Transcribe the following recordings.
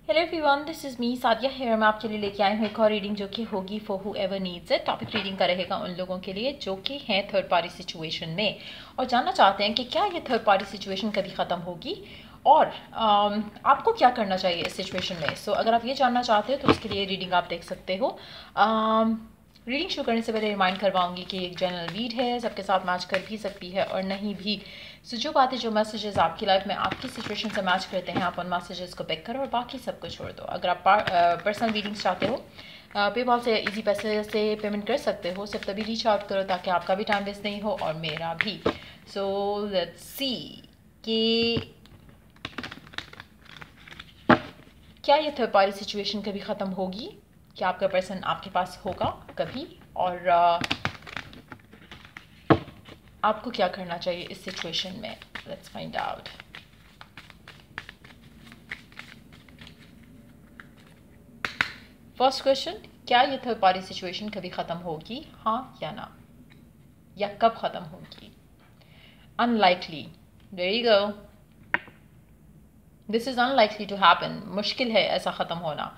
Hello everyone, this is me Sadia here. मैं आपके लिए लेके आई हूँ एक और रीडिंग जो कि होगी for who ever needs it. Topic reading का रहेगा उन लोगों के लिए जो कि हैं थर्ड पार्टी सिचुएशन में और जानना चाहते हैं कि क्या ये थर्ड पार्टी सिचुएशन कभी ख़त्म होगी और आपको क्या करना चाहिए इस सिचुएशन में। सो अगर आप ये जानना चाहते हो तो उसके लिए रीडिंग आप देख सकते हो। रीडिंग शुरू करने से पहले रिमाइंड करवाऊंगी कि एक जनरल रीड है, सबके साथ मैच कर भी सकती है और नहीं भी। सो जो बातें जो मैसेजेस आपकी लाइफ में आपकी सिचुएशन से मैच करते हैं, आप उन मैसेजेस को पिक करो और बाकी सब कुछ छोड़ दो। अगर आप पर्सनल रीडिंग्स चाहते हो, पेपॉल से इजी पैसे से पेमेंट कर सकते हो। सिर्फ तभी रीच आउट करो ताकि आपका भी टाइम वेस्ट नहीं हो और मेरा भी। सो लेट्स सी कि क्या ये थर्ड पार्टी सिचुएशन कभी ख़त्म होगी, क्या आपका पर्सन आपके पास होगा कभी, और आपको क्या करना चाहिए इस सिचुएशन में। Let's find out. First question, क्या ये थर्ड पार्टी सिचुएशन कभी ख़त्म होगी, हाँ या ना, या कब ख़त्म होगी। Unlikely, there you go, this is unlikely to happen. मुश्किल है ऐसा ख़त्म होना।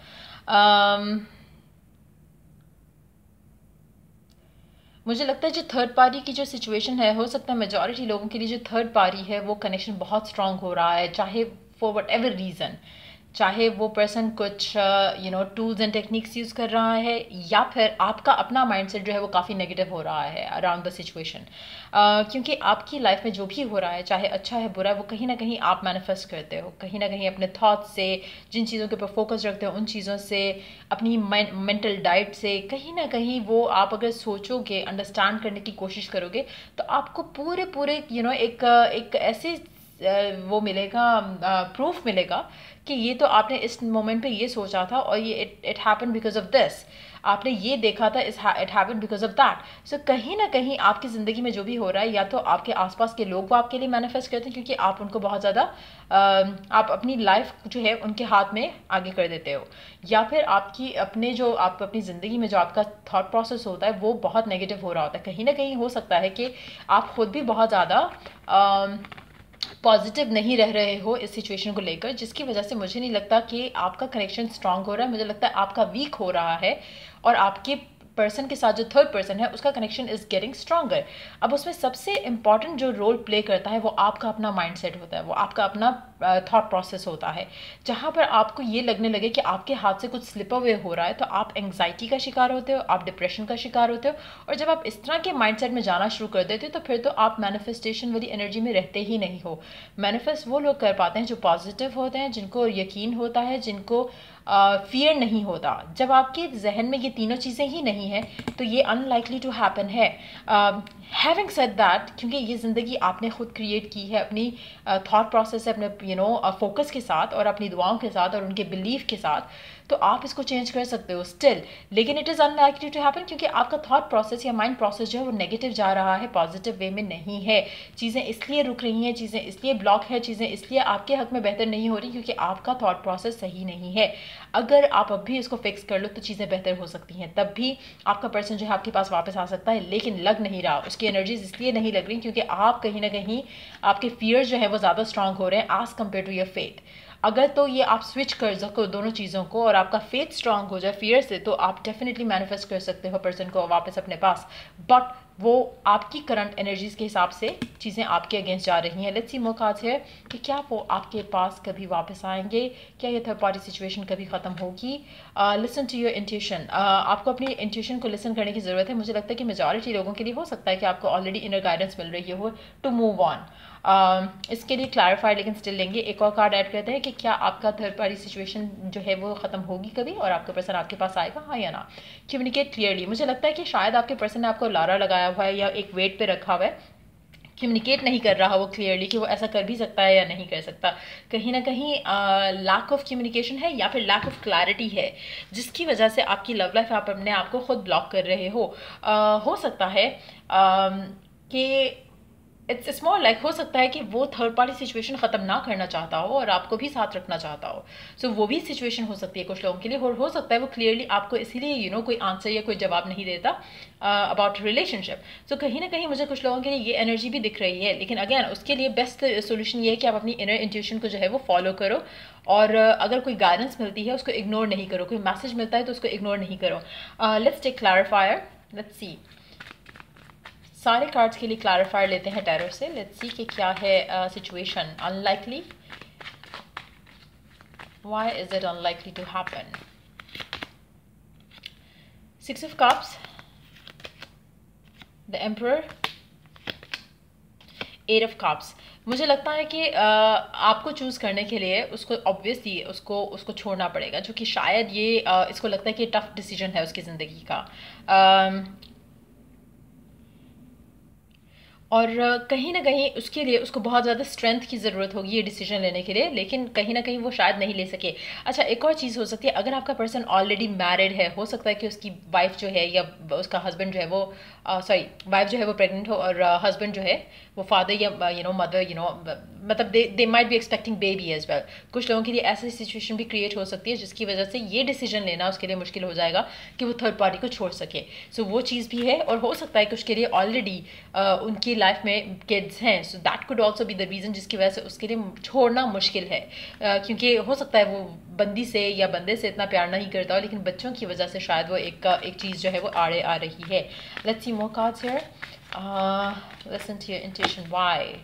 मुझे लगता है जो थर्ड पार्टी की जो सिचुएशन है, हो सकता है मेजॉरिटी लोगों के लिए जो थर्ड पार्टी है वो कनेक्शन बहुत स्ट्रांग हो रहा है, चाहे फॉर वट एवर रीज़न, चाहे वो पर्सन कुछ टूल्स एंड टेक्निक्स यूज़ कर रहा है या फिर आपका अपना माइंडसेट जो है वो काफ़ी नेगेटिव हो रहा है अराउंड द सिचुएशन। क्योंकि आपकी लाइफ में जो भी हो रहा है, चाहे अच्छा है बुरा है, वो कहीं ना कहीं आप मैनिफेस्ट करते हो, कहीं ना कहीं अपने थॉट्स से, जिन चीज़ों के ऊपर फोकस रखते हो उन चीज़ों से, अपनी मेंटल डाइट से, कहीं ना कहीं वो आप अगर सोचोगे, अंडरस्टैंड करने की कोशिश करोगे तो आपको पूरे पूरे एक ऐसे वो मिलेगा, प्रूफ मिलेगा कि ये तो आपने इस मोमेंट पे ये सोचा था और ये it happen because of this, आपने ये देखा था, it happen because of that. So कहीं ना कहीं आपकी ज़िंदगी में जो भी हो रहा है, या तो आपके आसपास के लोग वो आपके लिए मैनिफेस्ट करते हैं क्योंकि आप उनको बहुत ज़्यादा आप अपनी लाइफ जो है उनके हाथ में आगे कर देते हो, या फिर आप अपनी ज़िंदगी में जो आपका थॉट प्रोसेस होता है वो बहुत नेगेटिव हो रहा होता है। कहीं ना कहीं हो सकता है कि आप खुद भी बहुत ज़्यादा पॉजिटिव नहीं रह रहे हो इस सिचुएशन को लेकर, जिसकी वजह से मुझे नहीं लगता कि आपका कनेक्शन स्ट्रांग हो रहा है। मुझे लगता है आपका वीक हो रहा है और आपके पर्सन के साथ जो थर्ड पर्सन है उसका कनेक्शन इज गेटिंग स्ट्रांगर। अब उसमें सबसे इंपॉर्टेंट जो रोल प्ले करता है वो आपका अपना माइंडसेट होता है, वो आपका अपना थॉट प्रोसेस होता है। जहाँ पर आपको ये लगने लगे कि आपके हाथ से कुछ स्लिप अवे हो रहा है तो आप एंग्जाइटी का शिकार होते हो, आप डिप्रेशन का शिकार होते हो। और जब आप इस तरह के माइंडसेट में जाना शुरू कर देते हो तो फिर तो आप मैनिफेस्टेशन वाली एनर्जी में रहते ही नहीं हो। मैनिफेस्ट वो लोग कर पाते हैं जो पॉजिटिव होते हैं, जिनको यकीन होता है, जिनको फियर नहीं होता। जब आपके जहन में ये तीनों चीज़ें ही नहीं है तो ये अनलाइकली टू हैपन है। हैविंग सेड दैट, क्योंकि ये ज़िंदगी आपने खुद क्रिएट की है अपनी थॉट प्रोसेस से, अपने फोकस के साथ और अपनी दुआओं के साथ और उनके बिलीफ के साथ, तो आप इसको चेंज कर सकते हो स्टिल, लेकिन it is unlikely to happen क्योंकि आपका थॉट प्रोसेस या माइंड प्रोसेस जो है वो नेगेटिव जा रहा है, पॉजिटिव वे में नहीं है। चीज़ें इसलिए रुक रही हैं, चीज़ें इसलिए ब्लॉक है, चीज़ें इसलिए आपके हक में बेहतर नहीं हो रही क्योंकि आपका थॉट प्रोसेस सही नहीं है। अगर आप अब भी इसको फिक्स कर लो तो चीज़ें बेहतर हो सकती हैं, तब भी आपका पर्सन जो है आपके पास वापस आ सकता है, लेकिन लग नहीं रहा, उसकी एनर्जीज इसलिए नहीं लग रही क्योंकि आप कहीं ना कहीं आपके फियर्स जो है वो ज़्यादा स्ट्रांग हो रहे हैं as compared to your faith. अगर तो ये आप स्विच कर सको दोनों चीज़ों को और आपका फेथ स्ट्रांग हो जाए फियर से, तो आप डेफिनेटली मैनिफेस्ट कर सकते हो पर्सन को वापस अपने पास। बट वो आपकी करंट एनर्जीज के हिसाब से चीज़ें आपके अगेंस्ट जा रही हैं। लेट्स सी मोर कार्ड्स है कि क्या वो आपके पास कभी वापस आएंगे, क्या ये थर्ड पार्टी सिचुएशन कभी ख़त्म होगी। Listen to your intuition. आपको अपनी इंट्यूशन को लिसन करने की ज़रूरत है। मुझे लगता है कि मेजॉरिटी लोगों के लिए हो सकता है कि आपको ऑलरेडी इनर गाइडेंस मिल रही हो टू मूव ऑन। इसके लिए क्लैरिफाइड लेकिन स्टिल लेंगे। एक और कार्ड ऐड करते हैं कि क्या आपका थर्ड पार्टी सिचुएशन जो है वो ख़त्म होगी कभी और आपका पर्सन आपके पास आएगा, हाँ या ना। Communicate clearly. मुझे लगता है कि शायद आपके पर्सन ने आपको लारा लगाया हुआ है या एक वेट पे रखा हुआ है, कम्युनिकेट नहीं कर रहा वो क्लियरली कि वो ऐसा कर भी सकता है या नहीं कर सकता। कहीं ना कहीं लैक ऑफ कम्युनिकेशन है या फिर लैक ऑफ क्लैरिटी है, जिसकी वजह से आपकी लव लाइफ आप अपने आप को खुद ब्लॉक कर रहे हो। हो सकता है कि इट्स मोर लाइक हो सकता है कि वो थर्ड पार्टी सिचुएशन ख़त्म ना करना चाहता हो और आपको भी साथ रखना चाहता हो. सो वो भी सिचुएशन हो सकती है कुछ लोगों के लिए, और हो सकता है वो क्लियरली आपको इसीलिए कोई आंसर या कोई जवाब नहीं देता अबाउट रिलेशनशिप. सो कहीं ना कहीं मुझे कुछ लोगों के लिए ये एनर्जी भी दिख रही है. लेकिन अगेन उसके लिए बेस्ट सोल्यूशन ये है कि आप अपनी इनर इंट्यूशन को जो है वो फॉलो करो, और अगर कोई गाइडेंस मिलती है उसको इग्नोर नहीं करो, कोई मैसेज मिलता है तो उसको इग्नोर नहीं करो. Let's take clarifier. Let's see, सारे कार्ड्स के लिए क्लैरिफायर लेते हैं टैरो से. लेट्स सी कि क्या है situation. Unlikely, why is it unlikely to happen? 6 of cups, the emperor, 8 of cups. मुझे लगता है कि आपको चूज़ करने के लिए उसको ऑब्वियसली उसको छोड़ना पड़ेगा, जो कि शायद ये इसको लगता है कि टफ डिसीजन है उसकी ज़िंदगी का. और कहीं ना कहीं उसके लिए उसको बहुत ज़्यादा स्ट्रेंथ की ज़रूरत होगी ये डिसीजन लेने के लिए, लेकिन कहीं ना कहीं वो शायद नहीं ले सके. अच्छा, एक और चीज़ हो सकती है, अगर आपका पर्सन ऑलरेडी मैरिड है, हो सकता है कि उसकी वाइफ जो है या उसका हस्बैंड जो है वो वाइफ जो है वो प्रेग्नेंट हो, और हस्बैंड जो है वो फादर या मदर मतलब they might be expecting baby as well. कुछ लोगों के लिए ऐसी सिचुएशन भी क्रिएट हो सकती है जिसकी वजह से ये डिसीजन लेना उसके लिए मुश्किल हो जाएगा कि वो थर्ड पार्टी को छोड़ सके. सो वो चीज़ भी है, और हो सकता है कि उसके लिए ऑलरेडी उनकी लाइफ में किड्स हैं. So that could also be the reason जिसकी वजह से उसके लिए छोड़ना मुश्किल है. क्योंकि हो सकता है वो बंदी से या बंदे से इतना प्यार नहीं करता हो, लेकिन बच्चों की वजह से शायद वो एक चीज़ जो है वो आड़े आ रही है. Let's see more cards here. Listen to your intuition. Why?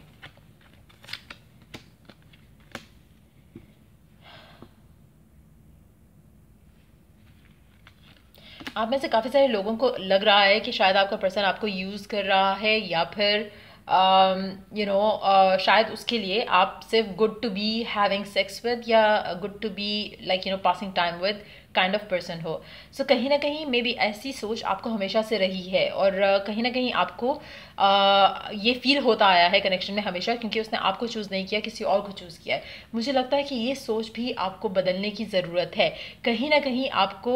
आप में से काफ़ी सारे लोगों को लग रहा है कि शायद आपका पर्सन आपको यूज़ कर रहा है, या फिर शायद उसके लिए आप सिर्फ good to be having sex with, या good to be like passing time with kind of person हो. सो कहीं ना कहीं मे बी ऐसी सोच आपको हमेशा से रही है, और कहीं ना कहीं आपको ये फील होता आया है कनेक्शन में हमेशा, क्योंकि उसने आपको चूज़ नहीं किया, किसी और को चूज़ किया है. मुझे लगता है कि ये सोच भी आपको बदलने की ज़रूरत है. कहीं ना कहीं आपको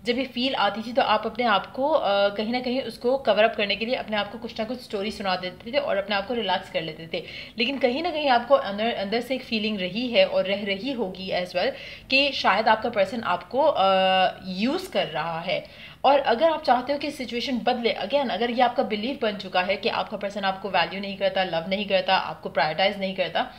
जब ये फील आती थी तो आप अपने आप को कहीं ना कहीं उसको कवर अप करने के लिए अपने आप को कुछ ना कुछ स्टोरी सुना देते थे और अपने आप को रिलैक्स कर लेते थे. लेकिन कहीं ना कहीं आपको अंदर से एक फीलिंग रही है और रह रही होगी एज वेल कि शायद आपका पर्सन आपको यूज़ कर रहा है. और अगर आप चाहते हो कि सिचुएशन बदले, अगेन अगर ये आपका बिलीफ बन चुका है कि आपका पर्सन आपको वैल्यू नहीं करता, लव नहीं करता, आपको प्रायोरिटाइज नहीं करता,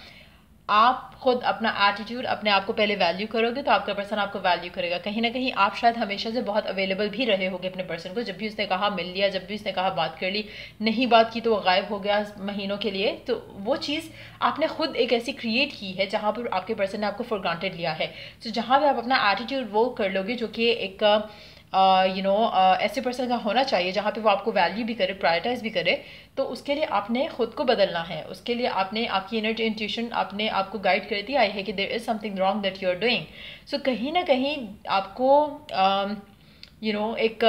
आप खुद अपना एटीट्यूड, अपने आप को पहले वैल्यू करोगे तो आपका पर्सन आपको वैल्यू करेगा. कहीं ना कहीं आप शायद हमेशा से बहुत अवेलेबल भी रहे होगे अपने पर्सन को. जब भी उसने कहा मिल लिया, जब भी उसने कहा बात कर ली, नहीं बात की तो वो गायब हो गया महीनों के लिए. तो वो चीज़ आपने खुद एक ऐसी क्रिएट की है जहाँ पर आपके पर्सन ने आपको फॉर ग्रांटेड लिया है. तो जहाँ पर आप अपना एटीट्यूड वो कर लोगे जो कि एक ऐसे पर्सन का होना चाहिए जहाँ पे वो आपको वैल्यू भी करे, प्रायोरिटाइज भी करे, तो उसके लिए आपने खुद को बदलना है. उसके लिए आपने आपकी इनर इंट्यूशन आपने आपको गाइड करती आई है कि there is something wrong that you are doing. So कहीं ना कहीं आपको एक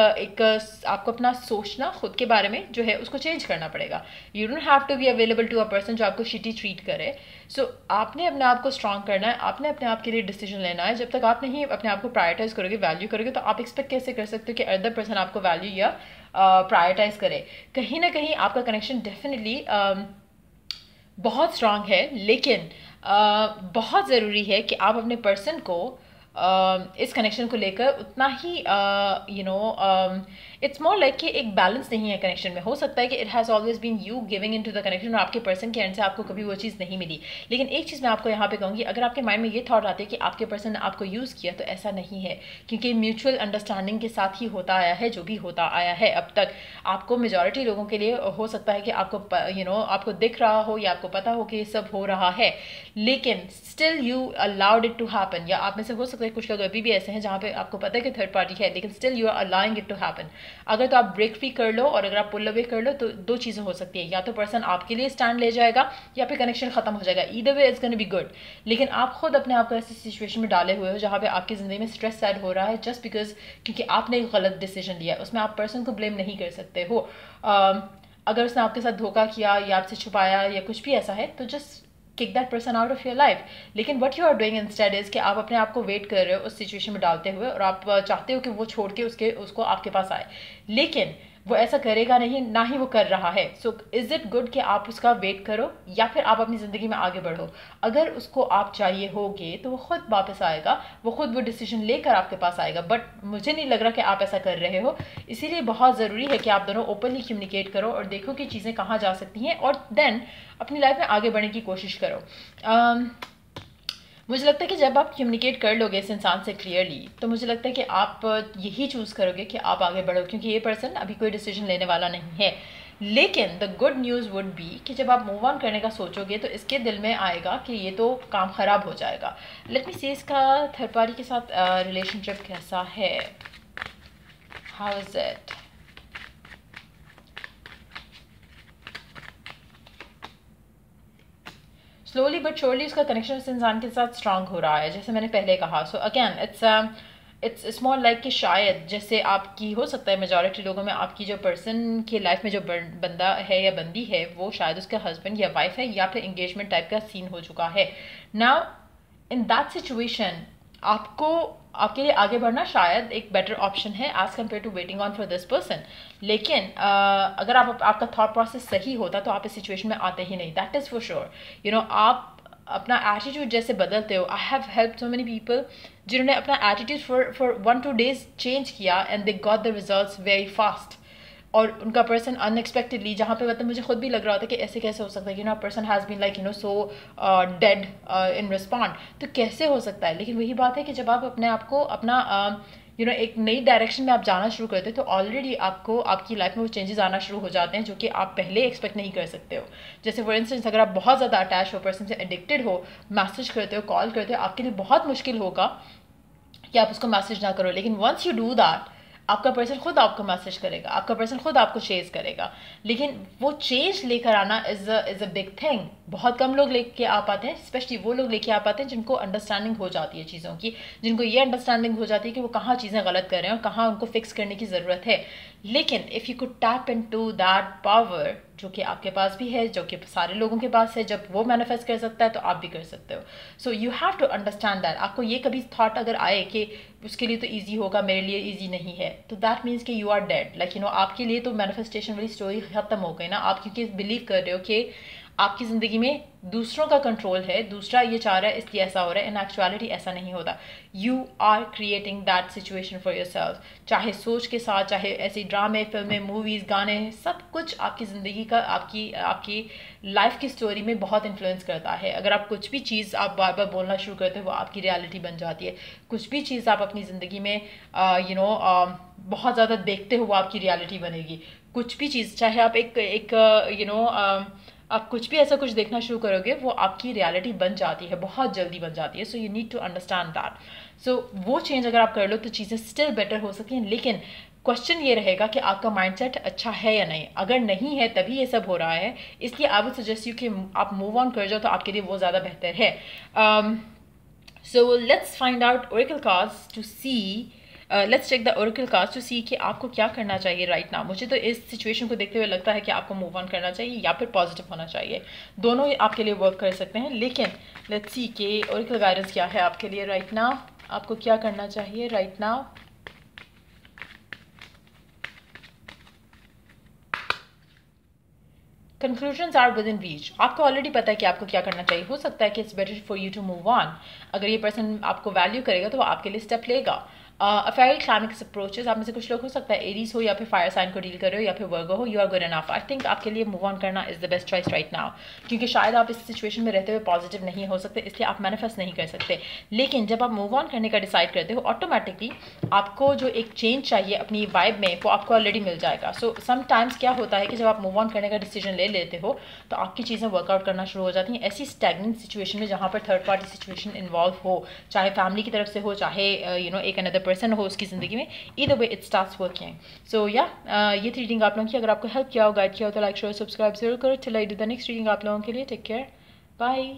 आपको अपना सोचना खुद के बारे में जो है उसको चेंज करना पड़ेगा. You don't have to be available to a person जो आपको शिटी ट्रीट करे. सो आपने अपने आप को स्ट्रांग करना है, आपने अपने आप के लिए डिसीजन लेना है. जब तक आप नहीं अपने आप को प्रायोरिटाइज करोगे, वैल्यू करोगे, तो आप एक्सपेक्ट कैसे कर सकते हो कि अदर पर्सन आपको वैल्यू या प्रायोरिटाइज करे. कहीं ना कहीं आपका कनेक्शन डेफिनेटली बहुत स्ट्रांग है, लेकिन बहुत ज़रूरी है कि आप अपने पर्सन को इस कनेक्शन को लेकर उतना ही इट्स मोर लाइक कि एक बैलेंस नहीं है कनेक्शन में. हो सकता है कि it has always been you giving in to the connection और आपके पर्सन के एंड से आपको कभी वो चीज़ नहीं मिली. लेकिन एक चीज़ मैं आपको यहाँ पे कहूँगी, अगर आपके माइंड में ये थॉट आती है कि आपके पर्सन ने आपको यूज़ किया, तो ऐसा नहीं है, क्योंकि म्यूचुअल अंडरस्टैंडिंग के साथ ही होता आया है जो भी होता आया है अब तक. आपको मेजॉरिटी लोगों के लिए हो सकता है कि आपको आपको दिख रहा हो या आपको पता हो कि ये सब हो रहा है, लेकिन still you allowed it to happen. या आप में से हो सकता है कुछ लोग अभी भी ऐसे हैं जहाँ पे आपको पता है कि थर्ड पार्टी है, लेकिन still you are allowing it to happen. अगर तो आप ब्रेक फ्री कर लो और अगर आप पुल अवे कर लो, तो दो चीज़ें हो सकती है, या तो पर्सन आपके लिए स्टैंड ले जाएगा या फिर कनेक्शन खत्म हो जाएगा. Either way it's gonna be good. लेकिन आप खुद अपने आप को ऐसी सिचुएशन में डाले हुए हो जहाँ पे आपकी ज़िंदगी में स्ट्रेस ऐड हो रहा है जस्ट बिकॉज क्योंकि आपने एक गलत डिसीजन लिया. उसमें आप पर्सन को ब्लेम नहीं कर सकते हो. अगर उसने आपके साथ धोखा किया या आपसे छुपाया या कुछ भी ऐसा है, तो just kick that person out of your life. लेकिन what you are doing instead is कि आप अपने आप को वेट कर रहे हो उस सिचुएशन में डालते हुए, और आप चाहते हो कि वो छोड़ के उसको आपके पास आए. लेकिन वो ऐसा करेगा नहीं, ना ही वो कर रहा है। सो इज़ इट गुड कि आप उसका वेट करो या फिर आप अपनी ज़िंदगी में आगे बढ़ो? अगर उसको आप चाहिए होगे तो वो खुद वापस आएगा, वो खुद वो डिसीजन लेकर आपके पास आएगा। बट मुझे नहीं लग रहा कि आप ऐसा कर रहे हो, इसीलिए बहुत ज़रूरी है कि आप दोनों ओपनली कम्युनिकेट करो और देखो कि चीज़ें कहाँ जा सकती हैं, और देन अपनी लाइफ में आगे बढ़ने की कोशिश करो। मुझे लगता है कि जब आप कम्युनिकेट कर लोगे इस इंसान से क्लियरली, तो मुझे लगता है कि आप यही चूज़ करोगे कि आप आगे बढ़ो, क्योंकि ये पर्सन अभी कोई डिसीजन लेने वाला नहीं है। लेकिन the good news would be कि जब आप मूव ऑन करने का सोचोगे तो इसके दिल में आएगा कि ये तो काम ख़राब हो जाएगा। लेट मी सी इसका थर्ड पार्टी के साथ रिलेशनशिप कैसा है, how is it. Slowly but surely उसका कनेक्शन उस इंसान के साथ स्ट्रांग हो रहा है, जैसे मैंने पहले कहा। So again it's small like कि शायद जैसे आपकी हो सकता है मेजॉरिटी लोगों में आपकी जो पर्सन की लाइफ में जो बंदा है या बंदी है वो शायद उसका हस्बैंड या वाइफ है, या फिर एंगेजमेंट टाइप का सीन हो चुका है। नाउ इन दैट सिचुएशन आपको आपके लिए आगे बढ़ना शायद एक बेटर ऑप्शन है as compared to waiting on for this person. लेकिन अगर आपका थॉट प्रोसेस सही होता तो आप इस सिचुएशन में आते ही नहीं, that is for sure. You know, आप अपना एटीट्यूड जैसे बदलते हो, I have help so many people जिन्होंने अपना एटीट्यूड फॉर 1-2 days चेंज किया and they got the results very fast. और उनका पर्सन अनएक्सपेक्टेडली, जहाँ पे मतलब मुझे खुद भी लग रहा था कि ऐसे कैसे हो सकता है कि ना person has been like so dead in respond, तो कैसे हो सकता है। लेकिन वही बात है कि जब आप अपने आप को अपना एक नई डायरेक्शन में आप जाना शुरू करते हो तो ऑलरेडी आपको आपकी लाइफ में वो चेंजेस आना शुरू हो जाते हैं जो कि आप पहले एक्सपेक्ट नहीं कर सकते हो। जैसे फॉर इंस्टेंस अगर आप बहुत ज़्यादा अटैच हो, पर्सन से एडिक्टेड हो, मैसेज करते हो, कॉल करते हो, आपके लिए बहुत मुश्किल होगा कि आप उसको मैसेज ना करो। लेकिन वंस यू डू दैट, आपका पर्सन खुद आपको मैसेज करेगा, आपका पर्सन खुद आपको चेज करेगा। लेकिन वो चेंज लेकर आना इज़ अ बिग थिंग। बहुत कम लोग लेके आ पाते हैं, स्पेशली वो लोग लेके आ पाते हैं जिनको अंडरस्टैंडिंग हो जाती है चीज़ों की, जिनको ये अंडरस्टैंडिंग हो जाती है कि वो कहाँ चीज़ें गलत कर रहे हैं और कहाँ उनको फिक्स करने की ज़रूरत है। लेकिन if you could tap into that power जो कि आपके पास भी है, जो कि सारे लोगों के पास है, जब वो मैनिफेस्ट कर सकता है तो आप भी कर सकते हो। So you have to understand that. आपको ये कभी थॉट अगर आए कि उसके लिए तो ईजी होगा, मेरे लिए ईजी नहीं है, तो दैट मीन्स कि यू आर डेड। लाइक आपके लिए तो मैनिफेस्टेशन वाली स्टोरी ख़त्म हो गई ना। आप क्योंकि बिलीव कर रहे हो कि आपकी ज़िंदगी में दूसरों का कंट्रोल है, दूसरा ये चाह रहा है इसलिए ऐसा हो रहा है। इन एक्चुअलिटी ऐसा नहीं होता। You are creating that situation for yourself. चाहे सोच के साथ, चाहे ऐसी ड्रामे, फिल्में, मूवीज़, गाने, सब कुछ आपकी ज़िंदगी का, आपकी लाइफ की स्टोरी में बहुत इन्फ्लुएंस करता है। अगर आप कुछ भी चीज़ आप बार बार बोलना शुरू करते हो वो आपकी रियलिटी बन जाती है। कुछ भी चीज़ आप अपनी ज़िंदगी में बहुत ज़्यादा देखते हो वो आपकी रियलिटी बनेगी। कुछ भी चीज़, चाहे आप आप कुछ भी ऐसा कुछ देखना शुरू करोगे वो आपकी रियलिटी बन जाती है, बहुत जल्दी बन जाती है। So you need to understand that. So वो चेंज अगर आप कर लो तो चीज़ें स्टिल बेटर हो सकती हैं। लेकिन क्वेश्चन ये रहेगा कि आपका माइंडसेट अच्छा है या नहीं। अगर नहीं है तभी ये सब हो रहा है, इसलिए आई वुड सजेस्ट यू कि आप मूव ऑन कर जाओ तो आपके लिए वो ज़्यादा बेहतर है। So let's find out oracle cards to see, let's check the oracle cards to see कि आपको क्या करना चाहिए राइट नाउ। मुझे तो इस सिचुएशन को देखते हुए लगता है कि आपको मूव ऑन करना चाहिए या फिर पॉजिटिव होना चाहिए। दोनों आपके लिए वर्क कर सकते हैं। लेकिन लेट्स सी कि ओरेकल गाइडेंस क्या है आपके लिए राइट नाउ। आपको क्या करना चाहिए right now. Conclusions are within reach. आपको ऑलरेडी पता है कि आपको क्या करना चाहिए। हो सकता है कि it's better for you to move on. अगर ये पर्सन आपको वैल्यू करेगा तो वो आपके लिए स्टेप लेगा। फेरी क्लाइमेक्स अप्रोचेस, आप में से कुछ लोग हो सकता है एरीज हो या फिर फायर साइन को डील कर रहे हो या फिर वर्गो हो। You are good enough. I think आपके लिए मूव ऑन करना is the best choice right now, क्योंकि शायद आप इस सिचुएशन में रहते हुए पॉजिटिव नहीं हो सकते, इसलिए आप मैनिफेस्ट नहीं कर सकते। लेकिन जब आप मूव ऑन करने का डिसाइड करते हो ऑटोमेटिकली आपको जो एक चेंज चाहिए अपनी वाइब में वो आपको ऑलरेडी मिल जाएगा। सो समटाइम्स क्या होता है कि जब आप मूव ऑन करने का डिसीजन ले लेते हो तो आपकी चीज़ें वर्कआउट करना शुरू हो जाती हैं ऐसी स्टैग्नेंट सिचुएशन में जहाँ पर थर्ड पार्टी सिचुएशन इन्वॉल्व हो, चाहे फैमिली की तरफ से हो, चाहे एक अनदर पर्सन हो उसकी ज़िंदगी में। Either way it starts working. So या ये थी रीडिंग आप लोगों की। अगर आपको हेल्प किया हो, गाइड किया हो तो लाइक शेयर सब्सक्राइब जरूर करो। Till I do the next reading आप लोगों के लिए। Take care, bye.